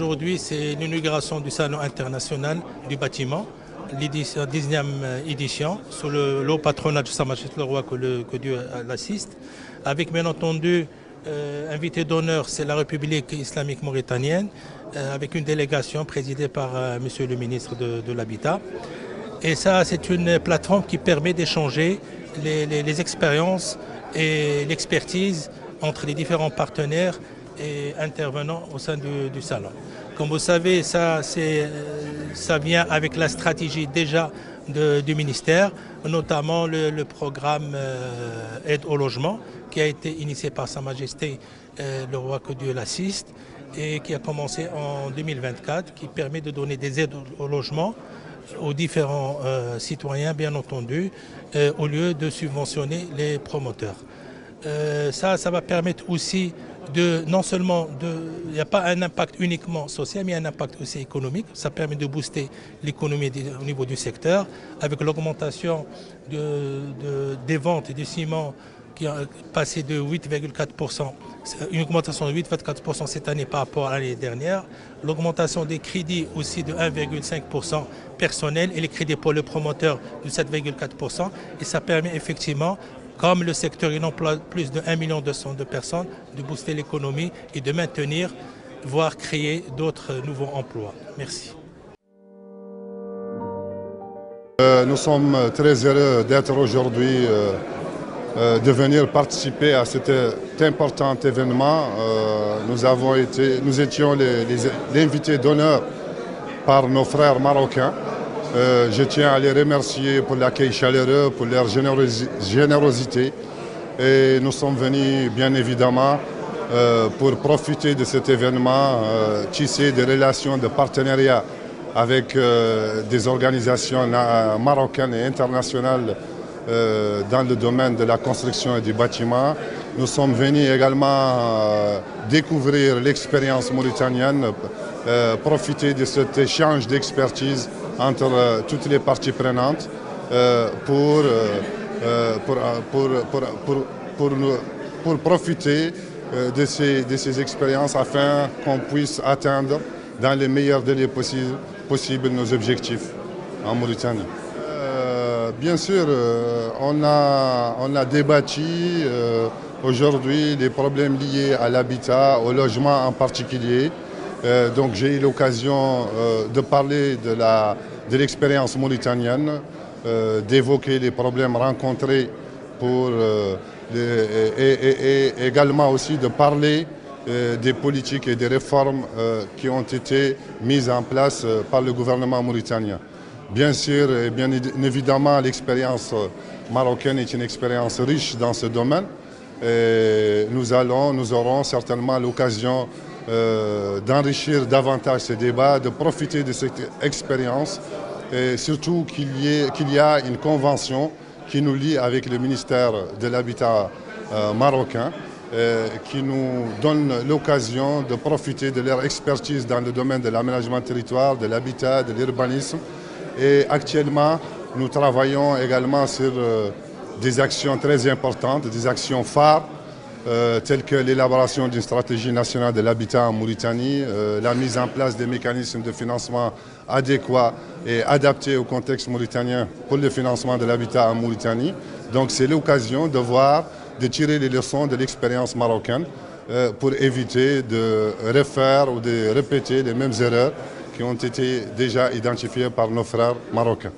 Aujourd'hui, c'est l'inauguration du Salon international du bâtiment, l'édition 19e édition, sous le haut patronat de Sa Majesté le Roi, que Dieu l'assiste. Avec bien entendu, invité d'honneur, c'est la République islamique mauritanienne, avec une délégation présidée par Monsieur le ministre de l'Habitat. Et ça, c'est une plateforme qui permet d'échanger les expériences et l'expertise entre les différents partenaires et intervenants au sein du salon. Comme vous savez, ça vient avec la stratégie déjà du ministère, notamment le programme aide au logement qui a été initié par Sa Majesté le Roi, que Dieu l'assiste, et qui a commencé en 2024, qui permet de donner des aides au logement aux différents citoyens, bien entendu, au lieu de subventionner les promoteurs. Ça va permettre aussi non seulement il n'y a pas un impact uniquement social, mais il y a un impact aussi économique. Ça permet de booster l'économie au niveau du secteur, avec l'augmentation des ventes du ciment qui a passé de 8,4%, une augmentation de 8,4% cette année par rapport à l'année dernière. L'augmentation des crédits aussi de 1,5% personnel et les crédits pour le promoteur de 7,4%. Et ça permet effectivement, comme le secteur il emploie plus de 1,2 million de personnes, de booster l'économie et de maintenir, voire créer d'autres nouveaux emplois. Merci. Nous sommes très heureux d'être aujourd'hui, de venir participer à cet important événement. Nous étions les invités d'honneur par nos frères marocains. Je tiens à les remercier pour l'accueil chaleureux, pour leur générosité. Et nous sommes venus, bien évidemment, pour profiter de cet événement, tisser des relations de partenariat avec des organisations marocaines et internationales dans le domaine de la construction et du bâtiment. Nous sommes venus également découvrir l'expérience mauritanienne, profiter de cet échange d'expertise entre toutes les parties prenantes pour profiter de ces expériences afin qu'on puisse atteindre dans les meilleurs délais possibles nos objectifs en Mauritanie. Bien sûr, on a débattu aujourd'hui des problèmes liés à l'habitat, au logement en particulier. Donc j'ai eu l'occasion de parler de l'expérience mauritanienne, d'évoquer les problèmes rencontrés et également aussi de parler des politiques et des réformes qui ont été mises en place par le gouvernement mauritanien. Bien sûr et bien évidemment, l'expérience marocaine est une expérience riche dans ce domaine. Et nous aurons certainement l'occasion d'enrichir davantage ces débats, de profiter de cette expérience et surtout qu'il y a une convention qui nous lie avec le ministère de l'Habitat marocain, qui nous donne l'occasion de profiter de leur expertise dans le domaine de l'aménagement territoire, de l'habitat, de l'urbanisme. Et actuellement, nous travaillons également sur des actions très importantes, des actions phares, telles que l'élaboration d'une stratégie nationale de l'habitat en Mauritanie, la mise en place des mécanismes de financement adéquats et adaptés au contexte mauritanien pour le financement de l'habitat en Mauritanie. Donc c'est l'occasion de tirer les leçons de l'expérience marocaine pour éviter de refaire ou de répéter les mêmes erreurs qui ont été déjà identifiées par nos frères marocains.